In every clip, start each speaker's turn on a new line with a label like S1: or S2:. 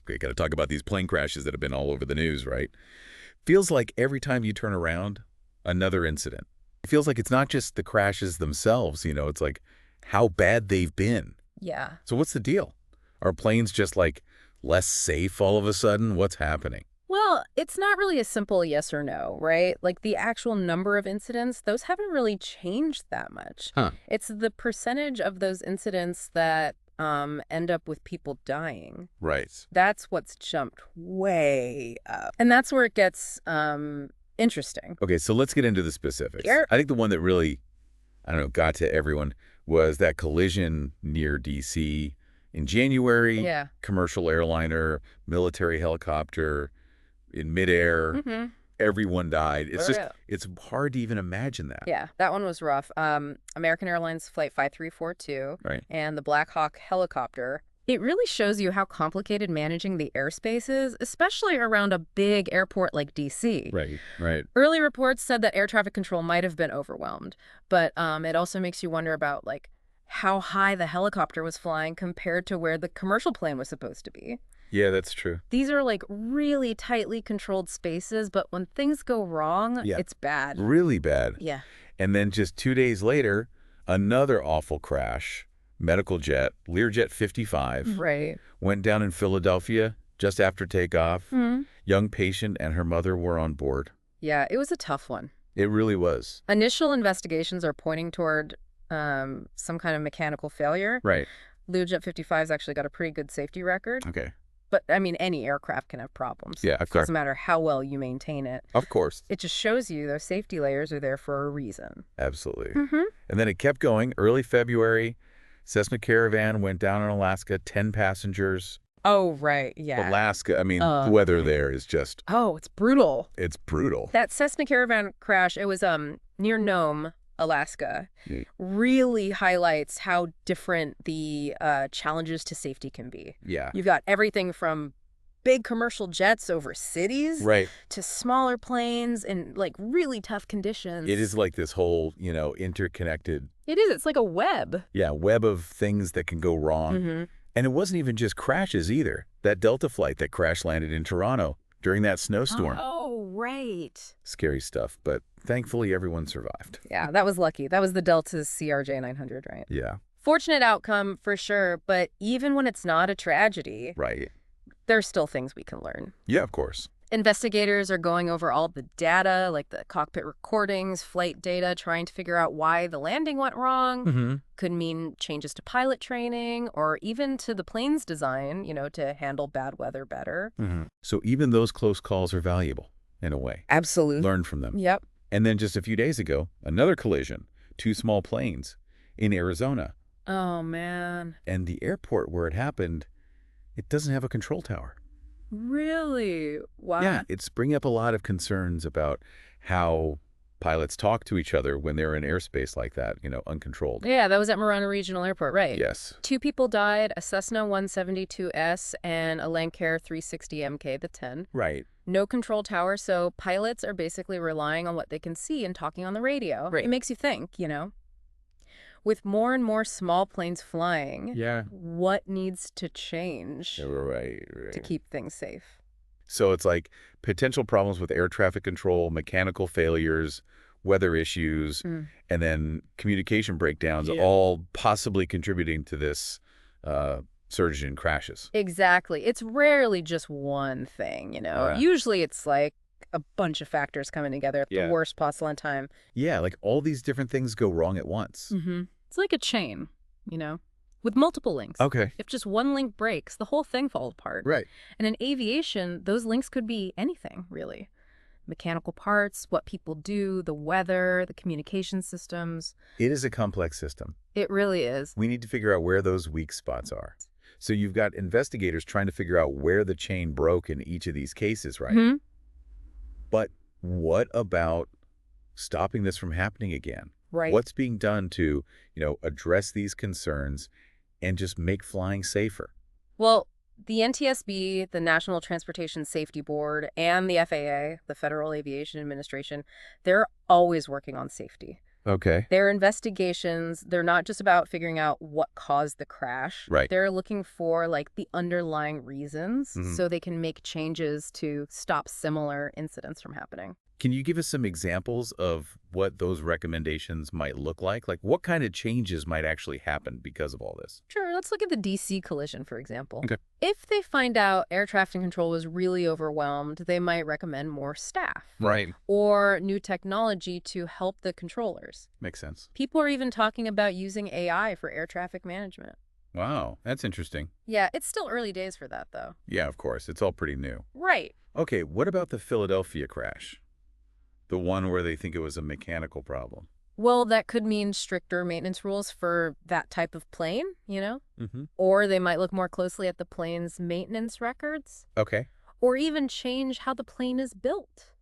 S1: Okay, got to talk about these plane crashes that have been all over the news, right? Feels like every time you turn around, another incident. It feels like it's not just the crashes themselves, it's like how bad they've been.
S2: Yeah.
S1: So what's the deal? Are planes just like less safe all of a sudden? What's happening?
S2: Well, it's not really a simple yes or no, right? Like the actual number of incidents, those haven't really changed that much.
S1: Huh.
S2: It's the percentage of those incidents that end up with people dying.
S1: Right.
S2: That's what's jumped way up. And that's where it gets interesting.
S1: Okay, so let's get into the specifics.
S2: Sure.
S1: I think the one that really, I don't know, got to everyone was that collision near D.C. in January.
S2: Yeah.
S1: Commercial airliner, military helicopter, in midair.
S2: Mm-hmm.
S1: Everyone died. It's
S2: For
S1: just,
S2: real.
S1: it's hard to even imagine that.
S2: Yeah, that one was rough. American Airlines Flight 5342
S1: Right.
S2: and the Black Hawk helicopter. It really shows you how complicated managing the airspace is, especially around a big airport like D.C.
S1: Right, right.
S2: Early reports said that air traffic control might have been overwhelmed, but it also makes you wonder about, like, how high the helicopter was flying compared to where the commercial plane was supposed to be.
S1: Yeah, that's true.
S2: These are, like, really tightly controlled spaces, but when things go wrong,
S1: Yeah.
S2: it's bad.
S1: Really bad.
S2: Yeah.
S1: And then just 2 days later, another awful crash. Medical jet, Learjet 55,
S2: Right.
S1: went down in Philadelphia just after takeoff.
S2: Mm-hmm.
S1: Young patient and her mother were on board.
S2: Yeah, it was a tough one.
S1: It really was.
S2: Initial investigations are pointing toward some kind of mechanical failure.
S1: Right.
S2: Learjet 55's actually got a pretty good safety record.
S1: Okay.
S2: But, I mean, any aircraft can have problems.
S1: Yeah, of course.
S2: Doesn't matter how well you maintain it.
S1: Of course.
S2: It just shows you those safety layers are there for a reason.
S1: Absolutely.
S2: Mm-hmm.
S1: And then it kept going. Early February, Cessna Caravan went down in Alaska, 10 passengers.
S2: Oh, right, yeah.
S1: Alaska, I mean, the weather there is just,
S2: Oh, it's brutal.
S1: it's brutal.
S2: That Cessna Caravan crash, it was near Nome, Alaska,
S1: Yeah.
S2: really highlights how different the challenges to safety can be.
S1: Yeah.
S2: You've got everything from big commercial jets over cities
S1: Right.
S2: to smaller planes in, like, really tough conditions.
S1: It is like this whole, interconnected,
S2: It is. It's like a web.
S1: web of things that can go wrong.
S2: Mm-hmm.
S1: And it wasn't even just crashes either. That Delta flight that crash landed in Toronto during that snowstorm.
S2: Oh, right.
S1: Scary stuff, but thankfully everyone survived.
S2: Yeah, that was lucky. That was the Delta's CRJ 900, right?
S1: Yeah.
S2: Fortunate outcome for sure, but even when it's not a tragedy,
S1: Right.
S2: there's still things we can learn.
S1: Yeah, of course.
S2: Investigators are going over all the data, like the cockpit recordings, flight data, trying to figure out why the landing went wrong.
S1: Mm-hmm.
S2: Could mean changes to pilot training or even to the plane's design, to handle bad weather better.
S1: Mm-hmm. So even those close calls are valuable in a way.
S2: Absolutely.
S1: Learn from them.
S2: Yep.
S1: And then just a few days ago, another collision, 2 small planes in Arizona.
S2: Oh, man.
S1: And the airport where it happened, it doesn't have a control tower.
S2: Really? Wow.
S1: Yeah, it's bringing up a lot of concerns about how pilots talk to each other when they're in airspace like that, uncontrolled.
S2: Yeah, that was at Marana Regional Airport, right?
S1: Yes.
S2: 2 people died, a Cessna 172S and a Lancair 360 MK, the 10.
S1: Right.
S2: No control tower, so pilots are basically relying on what they can see and talking on the radio.
S1: Right.
S2: It makes you think, With more and more small planes flying,
S1: Yeah.
S2: what needs to change
S1: Right.
S2: to keep things safe?
S1: So it's like potential problems with air traffic control, mechanical failures, weather issues, and then communication breakdowns, all possibly contributing to this surge in crashes.
S2: Exactly. It's rarely just one thing,
S1: Yeah.
S2: Usually it's like a bunch of factors coming together at
S1: Yeah.
S2: the worst possible time.
S1: Yeah, like all these different things go wrong at once.
S2: Mm-hmm. It's like a chain, with multiple links.
S1: Okay.
S2: If just one link breaks, the whole thing falls apart.
S1: Right.
S2: And in aviation, those links could be anything, really. Mechanical parts, what people do, the weather, the communication systems.
S1: It is a complex system.
S2: It really is.
S1: We need to figure out where those weak spots are. So you've got investigators trying to figure out where the chain broke in each of these cases, right?
S2: Mm-hmm.
S1: But what about stopping this from happening again?
S2: Right.
S1: What's being done to, address these concerns and just make flying safer?
S2: Well, the NTSB, the National Transportation Safety Board, and the FAA, the Federal Aviation Administration, they're always working on safety.
S1: Okay.
S2: Their investigations, they're not just about figuring out what caused the crash.
S1: Right.
S2: They're looking for, like, the underlying reasons
S1: Mhm.
S2: so they can make changes to stop similar incidents from happening.
S1: Can you give us some examples of what those recommendations might look like? Like, what kind of changes might actually happen because of all this?
S2: Sure, let's look at the DC collision, for example.
S1: Okay.
S2: If they find out air traffic control was really overwhelmed, they might recommend more staff
S1: Right.
S2: or new technology to help the controllers.
S1: Makes sense.
S2: People are even talking about using AI for air traffic management.
S1: Wow, that's interesting.
S2: Yeah, it's still early days for that, though.
S1: Yeah, of course. It's all pretty new.
S2: Right.
S1: Okay, what about the Philadelphia crash? The one where they think it was a mechanical problem.
S2: Well, that could mean stricter maintenance rules for that type of plane,
S1: Mm-hmm.
S2: Or they might look more closely at the plane's maintenance records,
S1: Okay.
S2: or even change how the plane is built.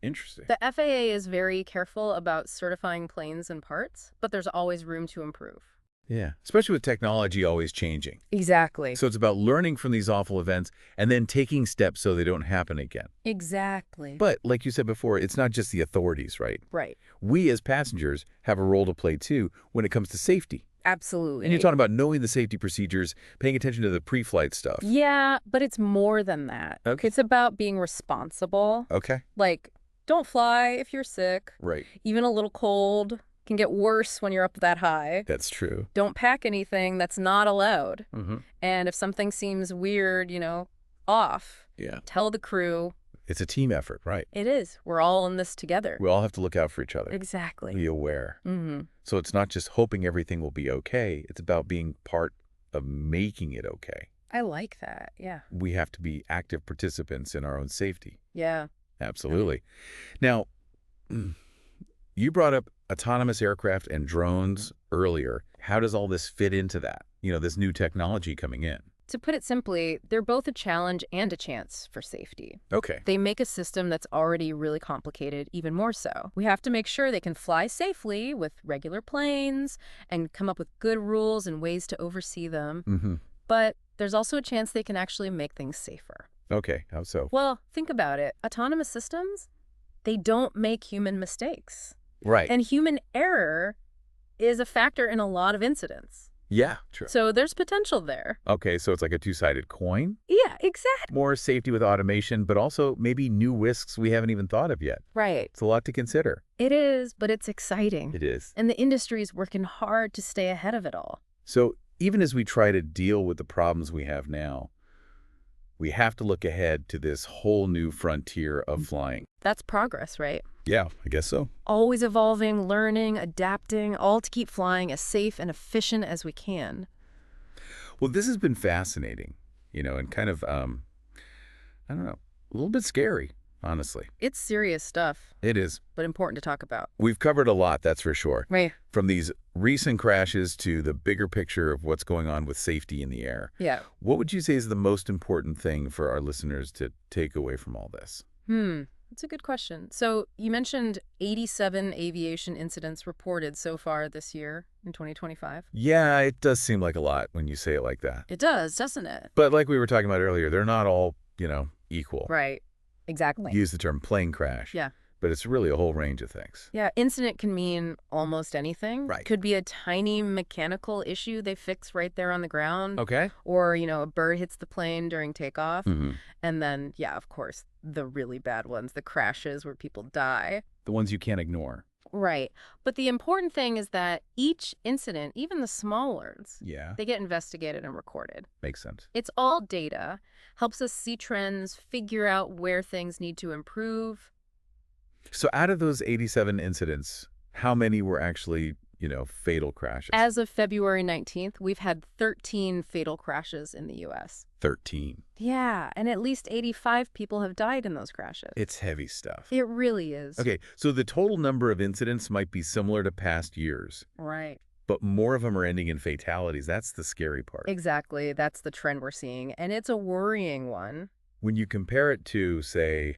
S1: Interesting.
S2: The FAA is very careful about certifying planes and parts, but there's always room to improve.
S1: Yeah, especially with technology always changing.
S2: Exactly.
S1: So it's about learning from these awful events and then taking steps so they don't happen again.
S2: Exactly.
S1: But like you said before, it's not just the authorities, right?
S2: Right.
S1: We as passengers have a role to play too when it comes to safety.
S2: Absolutely.
S1: And you're talking about knowing the safety procedures, paying attention to the pre-flight stuff.
S2: Yeah, but it's more than that.
S1: Okay.
S2: It's about being responsible.
S1: Okay.
S2: Like, don't fly if you're sick.
S1: Right.
S2: Even a little cold can get worse when you're up that high.
S1: That's true.
S2: Don't pack anything that's not allowed.
S1: Mm-hmm.
S2: And if something seems weird, off,
S1: Yeah.
S2: tell the crew.
S1: It's a team effort, right?
S2: It is. We're all in this together.
S1: We all have to look out for each other.
S2: Exactly.
S1: Be aware.
S2: Mm-hmm.
S1: So it's not just hoping everything will be okay. It's about being part of making it okay.
S2: I like that. Yeah.
S1: We have to be active participants in our own safety.
S2: Yeah.
S1: Absolutely. Now, you brought up autonomous aircraft and drones earlier. How does all this fit into that? This new technology coming in.
S2: To put it simply, they're both a challenge and a chance for safety.
S1: Okay.
S2: They make a system that's already really complicated even more so. We have to make sure they can fly safely with regular planes and come up with good rules and ways to oversee them.
S1: Mm-hmm.
S2: But there's also a chance they can actually make things safer.
S1: Okay. How so?
S2: Well, think about it. Autonomous systems, they don't make human mistakes.
S1: Right.
S2: And human error is a factor in a lot of incidents.
S1: Yeah, true.
S2: So there's potential there.
S1: Okay, so it's like a two-sided coin?
S2: Yeah, exactly.
S1: More safety with automation, but also maybe new risks we haven't even thought of yet.
S2: Right.
S1: It's a lot to consider.
S2: It is, but it's exciting.
S1: It is.
S2: And the industry's working hard to stay ahead of it all.
S1: So even as we try to deal with the problems we have now, we have to look ahead to this whole new frontier of flying.
S2: That's progress, right?
S1: Yeah, I guess so.
S2: Always evolving, learning, adapting, all to keep flying as safe and efficient as we can.
S1: Well, this has been fascinating, and kind of, I don't know, a little bit scary, honestly.
S2: It's serious stuff,
S1: It is.
S2: but important to talk about.
S1: We've covered a lot, that's for sure.
S2: Right.
S1: From these recent crashes to the bigger picture of what's going on with safety in the air.
S2: Yeah.
S1: What would you say is the most important thing for our listeners to take away from all this?
S2: That's a good question. So you mentioned 87 aviation incidents reported so far this year in 2025.
S1: Yeah, it does seem like a lot when you say it like that.
S2: It does, doesn't it?
S1: But like we were talking about earlier, they're not all, equal.
S2: Right. Exactly.
S1: Use the term plane crash.
S2: Yeah.
S1: But it's really a whole range of things.
S2: Yeah, incident can mean almost anything.
S1: Right.
S2: Could be a tiny mechanical issue they fix right there on the ground.
S1: Okay.
S2: Or, a bird hits the plane during takeoff.
S1: Mm-hmm.
S2: And then, yeah, of course, the really bad ones, the crashes where people die.
S1: The ones you can't ignore.
S2: Right. But the important thing is that each incident, even the small ones,
S1: Yeah.
S2: they get investigated and recorded.
S1: Makes sense.
S2: It's all data, helps us see trends, figure out where things need to improve.
S1: So out of those 87 incidents, how many were actually, fatal crashes?
S2: As of February 19th, we've had 13 fatal crashes in the U.S.
S1: 13.
S2: Yeah, and at least 85 people have died in those crashes.
S1: It's heavy stuff.
S2: It really is.
S1: Okay, so the total number of incidents might be similar to past years,
S2: Right.
S1: but more of them are ending in fatalities. That's the scary part.
S2: Exactly. That's the trend we're seeing, and it's a worrying one.
S1: When you compare it to, say,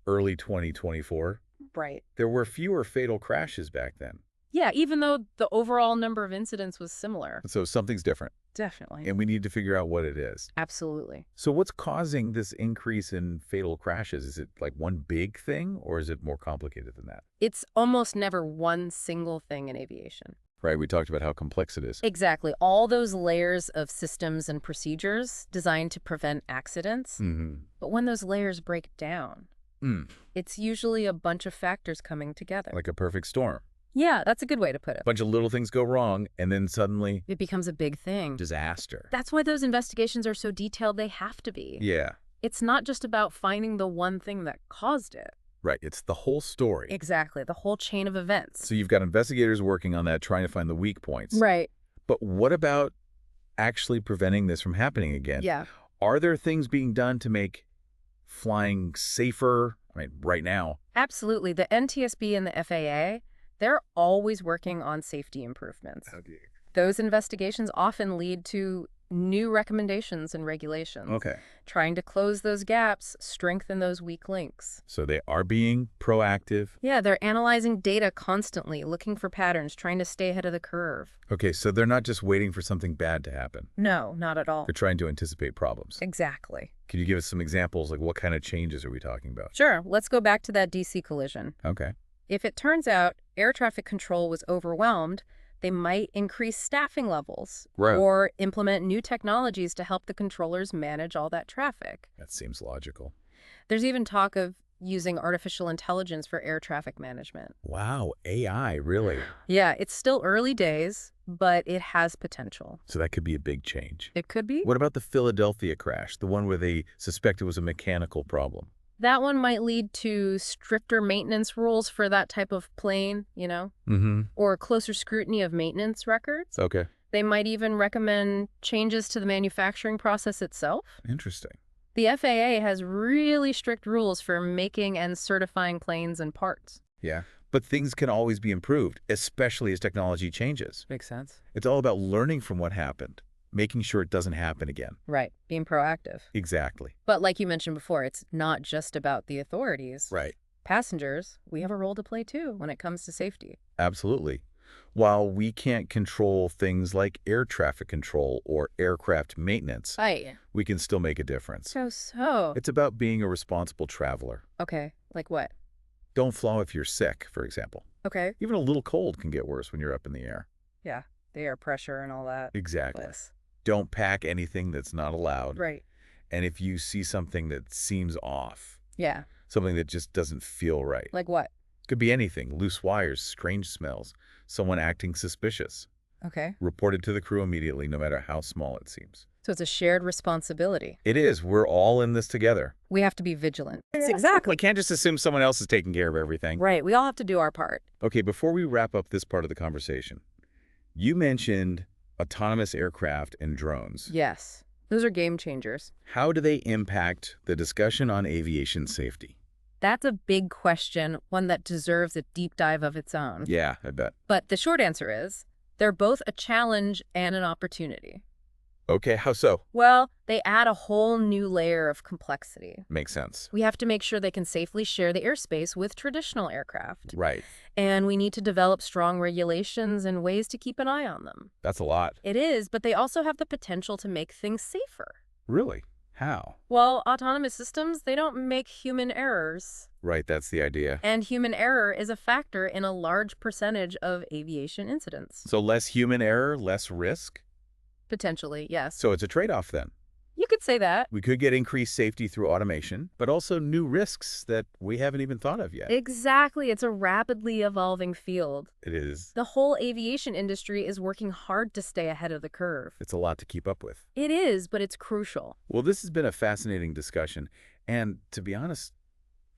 S1: early 2024,
S2: Right.
S1: there were fewer fatal crashes back then.
S2: Yeah, even though the overall number of incidents was similar.
S1: So something's different,
S2: Definitely.
S1: and we need to figure out what it is.
S2: Absolutely.
S1: So what's causing this increase in fatal crashes? Is it like one big thing, or is it more complicated than that?
S2: It's almost never one single thing in aviation.
S1: Right, we talked about how complex it is.
S2: Exactly. All those layers of systems and procedures designed to prevent accidents.
S1: Mm-hmm.
S2: But when those layers break down, it's usually a bunch of factors coming together.
S1: Like a perfect storm.
S2: Yeah, that's a good way to put it.
S1: A bunch of little things go wrong, and then suddenly
S2: It becomes a big thing.
S1: disaster.
S2: That's why those investigations are so detailed. They have to be.
S1: Yeah,
S2: It's not just about finding the one thing that caused it.
S1: right. It's the whole story.
S2: Exactly. The whole chain of events.
S1: So you've got investigators working on that, trying to find the weak points.
S2: Right.
S1: But what about actually preventing this from happening again?
S2: Yeah.
S1: Are there things being done to make flying safer? I mean, right now.
S2: Absolutely. The NTSB and the FAA, they're always working on safety improvements. Those investigations often lead to new recommendations and regulations.
S1: Okay.
S2: Trying to close those gaps, strengthen those weak links.
S1: So they are being proactive.
S2: Yeah, they're analyzing data constantly, looking for patterns, trying to stay ahead of the curve.
S1: Okay, so they're not just waiting for something bad to happen.
S2: No, not at all.
S1: They're trying to anticipate problems.
S2: Exactly.
S1: Can you give us some examples? Like, what kind of changes are we talking about?
S2: Sure, let's go back to that DC collision.
S1: Okay.
S2: If it turns out air traffic control was overwhelmed, they might increase staffing levels
S1: Right.
S2: or implement new technologies to help the controllers manage all that traffic.
S1: That seems logical.
S2: There's even talk of using artificial intelligence for air traffic management.
S1: Wow, AI, really?
S2: Yeah, it's still early days, but it has potential.
S1: So that could be a big change.
S2: It could be.
S1: What about the Philadelphia crash, the one where they suspect it was a mechanical problem?
S2: That one might lead to stricter maintenance rules for that type of plane,
S1: Mm-hmm.
S2: or closer scrutiny of maintenance records.
S1: Okay.
S2: They might even recommend changes to the manufacturing process itself.
S1: Interesting.
S2: The FAA has really strict rules for making and certifying planes and parts.
S1: Yeah. But things can always be improved, especially as technology changes.
S2: Makes sense.
S1: It's all about learning from what happened, making sure it doesn't happen again.
S2: Right, being proactive.
S1: Exactly.
S2: But like you mentioned before, it's not just about the authorities.
S1: Right.
S2: Passengers, we have a role to play too when it comes to safety.
S1: Absolutely. While we can't control things like air traffic control or aircraft maintenance,
S2: Right.
S1: we can still make a difference.
S2: So.
S1: It's about being a responsible traveler.
S2: Okay, like what?
S1: Don't fly if you're sick, for example.
S2: Okay.
S1: Even a little cold can get worse when you're up in the air.
S2: Yeah, the air pressure and all that.
S1: Exactly.
S2: Bliss.
S1: Don't pack anything that's not allowed.
S2: Right.
S1: And if you see something that seems off,
S2: Yeah.
S1: something that just doesn't feel right.
S2: Like what?
S1: Could be anything. Loose wires, strange smells, someone acting suspicious.
S2: Okay.
S1: Report it to the crew immediately, no matter how small it seems.
S2: So it's a shared responsibility.
S1: It is. We're all in this together.
S2: We have to be vigilant.
S1: Exactly. We can't just assume someone else is taking care of everything.
S2: Right. We all have to do our part.
S1: Okay, before we wrap up this part of the conversation, you mentioned autonomous aircraft and drones.
S2: Yes. Those are game changers.
S1: How do they impact the discussion on aviation safety?
S2: That's a big question, one that deserves a deep dive of its own.
S1: Yeah, I bet.
S2: But the short answer is, they're both a challenge and an opportunity.
S1: Okay, how so?
S2: Well, they add a whole new layer of complexity.
S1: Makes sense.
S2: We have to make sure they can safely share the airspace with traditional aircraft.
S1: Right.
S2: And we need to develop strong regulations and ways to keep an eye on them.
S1: That's a lot.
S2: It is, but they also have the potential to make things safer.
S1: Really? How?
S2: Well, autonomous systems, they don't make human errors.
S1: Right, that's the idea.
S2: And human error is a factor in a large percentage of aviation incidents.
S1: So less human error, less risk?
S2: Potentially, yes.
S1: So it's a trade-off then.
S2: You could say that.
S1: We could get increased safety through automation, but also new risks that we haven't even thought of yet.
S2: Exactly. It's a rapidly evolving field.
S1: It is.
S2: The whole aviation industry is working hard to stay ahead of the curve.
S1: It's a lot to keep up with.
S2: It is, but it's crucial.
S1: Well, this has been a fascinating discussion, and to be honest,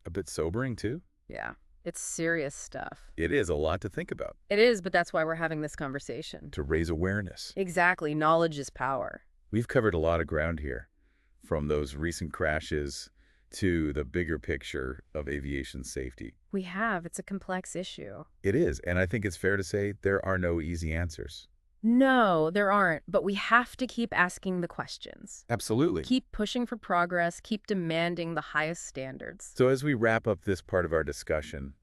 S1: a bit sobering too.
S2: Yeah, it's serious stuff.
S1: It is a lot to think about,
S2: It is, but that's why we're having this conversation.
S1: to raise awareness.
S2: Exactly. Knowledge is power.
S1: We've covered a lot of ground here, from those recent crashes to the bigger picture of aviation safety.
S2: We have. It's a complex issue.
S1: It is, and I think it's fair to say there are no easy answers.
S2: No, there aren't, but we have to keep asking the questions.
S1: Absolutely.
S2: Keep pushing for progress, keep demanding the highest standards.
S1: So as we wrap up this part of our discussion,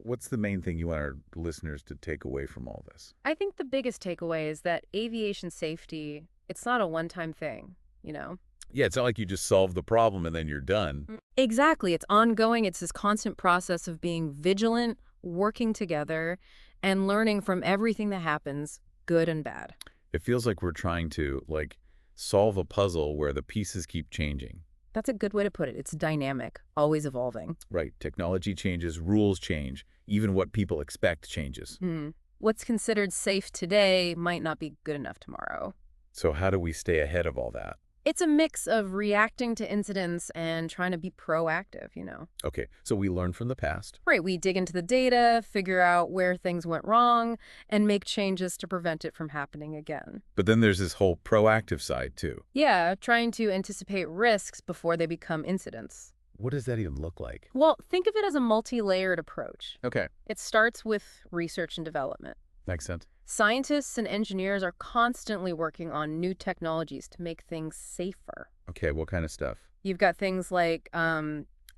S1: what's the main thing you want our listeners to take away from all this?
S2: I think the biggest takeaway is that aviation safety, it's not a one-time thing, you know?
S1: Yeah, it's not like you just solve the problem and then you're done.
S2: Exactly. It's ongoing. It's this constant process of being vigilant, working together, and learning from everything that happens, good and bad.
S1: It feels like we're trying to, like, solve a puzzle where the pieces keep changing.
S2: That's a good way to put it. It's dynamic, always evolving.
S1: Right. Technology changes, rules change, even what people expect changes.
S2: What's considered safe today might not be good enough tomorrow.
S1: So how do we stay ahead of all that?
S2: It's a mix of reacting to incidents and trying to be proactive, you know?
S1: Okay, so we learn from the past.
S2: Right, we dig into the data, figure out where things went wrong, and make changes to prevent it from happening again.
S1: But then there's this whole proactive side, too.
S2: Yeah, trying to anticipate risks before they become incidents.
S1: What does that even look like?
S2: Well, think of it as a multi-layered approach.
S1: Okay,
S2: It starts with research and development.
S1: makes sense.
S2: Scientists and engineers are constantly working on new technologies to make things safer.
S1: Okay, what kind of stuff?
S2: You've got things like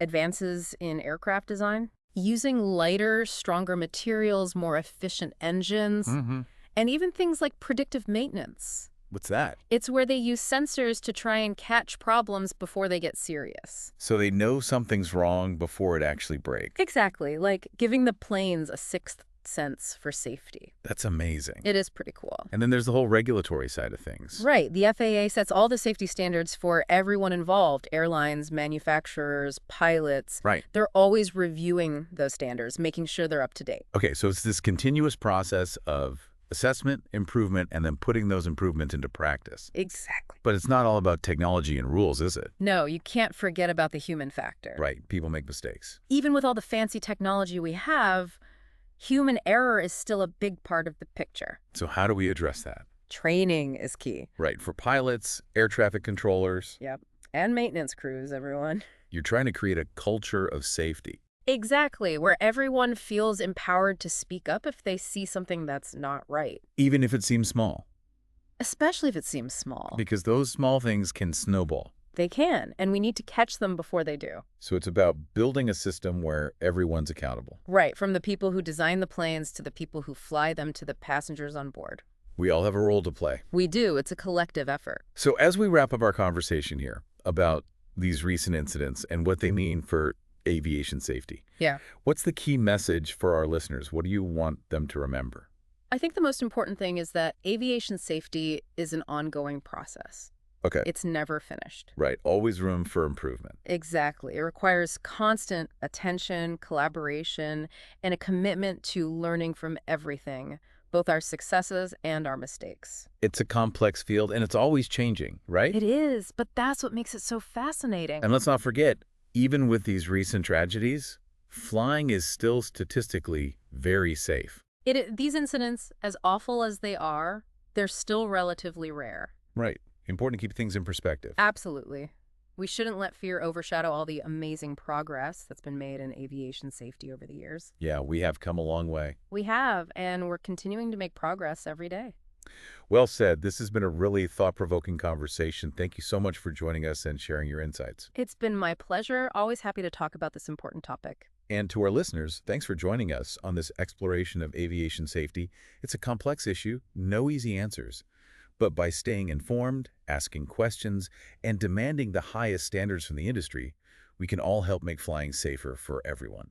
S2: advances in aircraft design, using lighter, stronger materials, more efficient engines, and even things like predictive maintenance.
S1: What's that?
S2: It's where they use sensors to try and catch problems before they get serious.
S1: So they know something's wrong before it actually breaks.
S2: Exactly, like giving the planes a sixth sense for safety.
S1: That's amazing.
S2: It is pretty cool.
S1: And then there's the whole regulatory side of things.
S2: Right. The FAA sets all the safety standards for everyone involved, airlines, manufacturers, pilots.
S1: Right.
S2: They're always reviewing those standards, making sure they're up to date.
S1: Okay, so it's this continuous process of assessment, improvement, and then putting those improvements into practice.
S2: Exactly.
S1: But it's not all about technology and rules, is it?
S2: No, you can't forget about the human factor.
S1: Right, people make mistakes.
S2: Even with all the fancy technology we have, human error is still a big part of the picture.
S1: So how do we address that?
S2: Training is key.
S1: Right, for pilots, air traffic controllers.
S2: Yep. And maintenance crews, everyone.
S1: You're trying to create a culture of safety.
S2: Exactly, where everyone feels empowered to speak up if they see something that's not right.
S1: Even if it seems small.
S2: Especially if it seems small.
S1: Because those small things can snowball.
S2: They can, and we need to catch them before they do.
S1: So it's about building a system where everyone's accountable.
S2: Right, from the people who design the planes to the people who fly them to the passengers on board.
S1: We all have a role to play.
S2: We do. It's a collective effort.
S1: So as we wrap up our conversation here about these recent incidents and what they mean for aviation safety,
S2: Yeah.
S1: what's the key message for our listeners? What do you want them to remember?
S2: I think the most important thing is that aviation safety is an ongoing process.
S1: Okay.
S2: It's never finished.
S1: Right. Always room for improvement.
S2: Exactly. It requires constant attention, collaboration, and a commitment to learning from everything, both our successes and our mistakes.
S1: It's a complex field, and it's always changing, right?
S2: It is, but that's what makes it so fascinating.
S1: And let's not forget, even with these recent tragedies, flying is still statistically very safe.
S2: These incidents, as awful as they are, they're still relatively rare.
S1: Right. Important to keep things in perspective.
S2: Absolutely. We shouldn't let fear overshadow all the amazing progress that's been made in aviation safety over the years.
S1: Yeah, we have come a long way.
S2: We have, and we're continuing to make progress every day.
S1: Well said. This has been a really thought-provoking conversation. Thank you so much for joining us and sharing your insights.
S2: It's been my pleasure. Always happy to talk about this important topic.
S1: And to our listeners, thanks for joining us on this exploration of aviation safety. It's a complex issue, no easy answers. But by staying informed, asking questions, and demanding the highest standards from the industry, we can all help make flying safer for everyone.